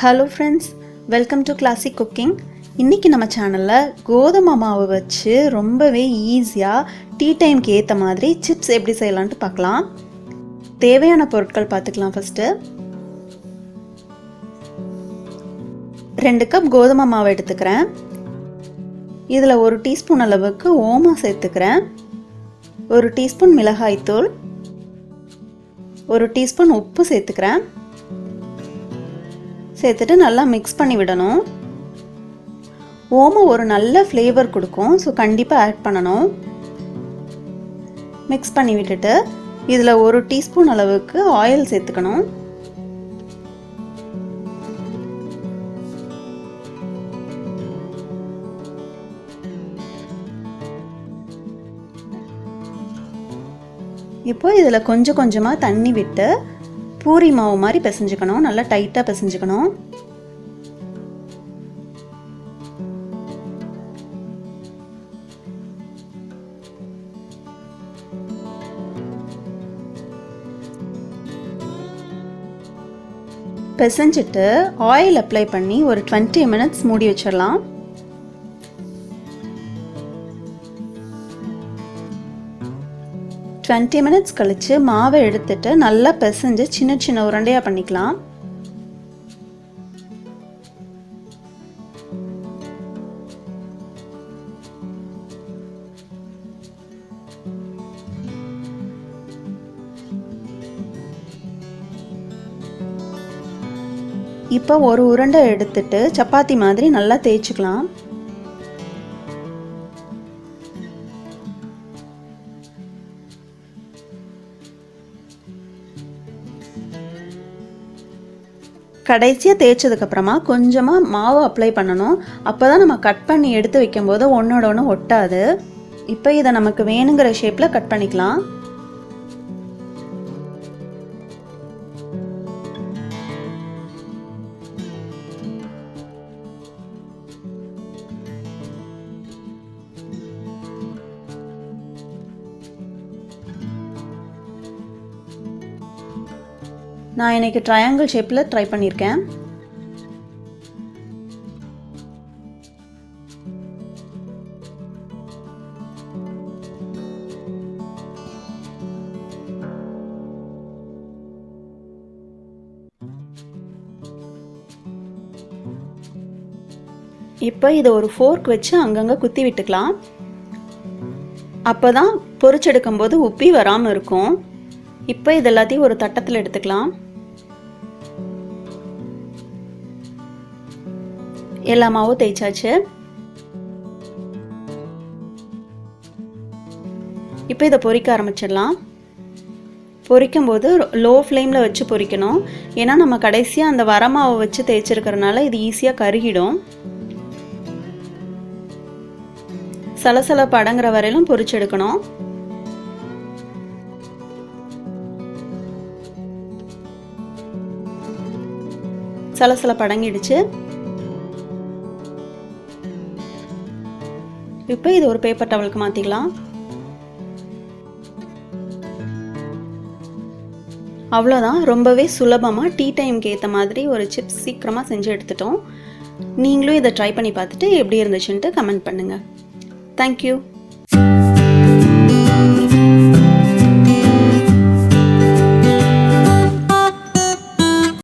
Hello friends, welcome to classic cooking. இன்றைக்கி நம்ம சேனலில் கோதுமை மாவு வச்சு ரொம்பவே ஈஸியாக டீ டைமுக்கு ஏற்ற மாதிரி சிப்ஸ் எப்படி செய்யலான்ட்டு பார்க்கலாம். தேவையான பொருட்கள் பார்த்துக்கலாம். ஃபஸ்ட்டு 2 கப் கோதுமை மாவு எடுத்துக்கிறேன். இதில் 1 டீஸ்பூன் அளவுக்கு ஓமம் சேர்த்துக்கிறேன், 1 டீஸ்பூன் மிளகாய்த்தூள், 1 டீஸ்பூன் உப்பு சேர்த்துக்கிறேன். சேர்த்துட்டு நல்லா மிக்ஸ் பண்ணி விடணும். ஓமம் ஒரு நல்ல ஃப்ளேவர் கொடுக்கும், ஸோ கண்டிப்பாக ஆட் பண்ணணும். மிக்ஸ் பண்ணி விட்டுட்டு இதில் 1 டீஸ்பூன் அளவுக்கு ஆயில் சேர்த்துக்கணும். இப்போ இதில் கொஞ்சம் கொஞ்சமாக தண்ணி விட்டு பூரி மாவு மாதிரி பிசைஞ்சுக்கணும். நல்லா டைட்டாக பிசைஞ்சுக்கணும். பிசைஞ்சிட்டு ஆயில் அப்ளை பண்ணி ஒரு 20 மினிட்ஸ் மூடி வச்சிடலாம். மினிட்ஸ் கழிச்சு மாவை எடுத்துட்டு நல்லா பிசைஞ்சு சின்ன சின்ன உருண்டையாக பண்ணிக்கலாம். இப்போ ஒரு உருண்டை எடுத்துட்டு சப்பாத்தி மாதிரி நல்லா தேய்ச்சிக்கலாம். கடைசியாக தேய்ச்சதுக்கப்புறமா கொஞ்சமாக மாவு அப்ளை பண்ணணும். அப்போ தான் நம்ம கட் பண்ணி எடுத்து வைக்கும்போது ஒன்றோட ஒன்று ஒட்டாது. இப்போ இதை நமக்கு வேணுங்கிற ஷேப்பில் கட் பண்ணிக்கலாம். நான் இன்னைக்கு ட்ரையாங்கிள் ஷேப்பில் ட்ரை பண்ணியிருக்கேன். இப்போ இதை ஒரு ஃபோர்க் வச்சு அங்கங்கே குத்தி விட்டுக்கலாம். அப்போ தான் பொரிச்செடுக்கும் போது உப்பி வராமல் இருக்கும். இப்போ இது எல்லாத்தையும் ஒரு தட்டத்தில் எடுத்துக்கலாம். எல்லா மாவும் தேய்ச்சாச்சு. இப்போ இதை பொரிக்க ஆரம்பிச்சிடலாம். பொரிக்கும் போது லோ ஃப்ளேமில் வச்சு பொரிக்கணும். ஏன்னா நம்ம கடைசியாக அந்த வரமாவை வச்சு தேய்ச்சிருக்கிறதுனால இது ஈஸியாக கருகிடும். சலசலப்பு அடங்குற வரையிலும் பொரிச்செடுக்கணும். சலசலப்பு அடங்கிடுச்சு. இப்போ இது ஒரு பேப்பர் டவலுக்கு மாற்றிக்கலாம். அவ்வளோதான். ரொம்பவே சுலபமாக டீ டைமுக்கு ஏற்ற மாதிரி ஒரு சிப்ஸ் சீக்கிரமாக செஞ்சு எடுத்துட்டோம். நீங்களும் இதை ட்ரை பண்ணி பார்த்துட்டு எப்படி இருந்துச்சுன்ட்டு கமெண்ட் பண்ணுங்கள். தேங்க்யூ.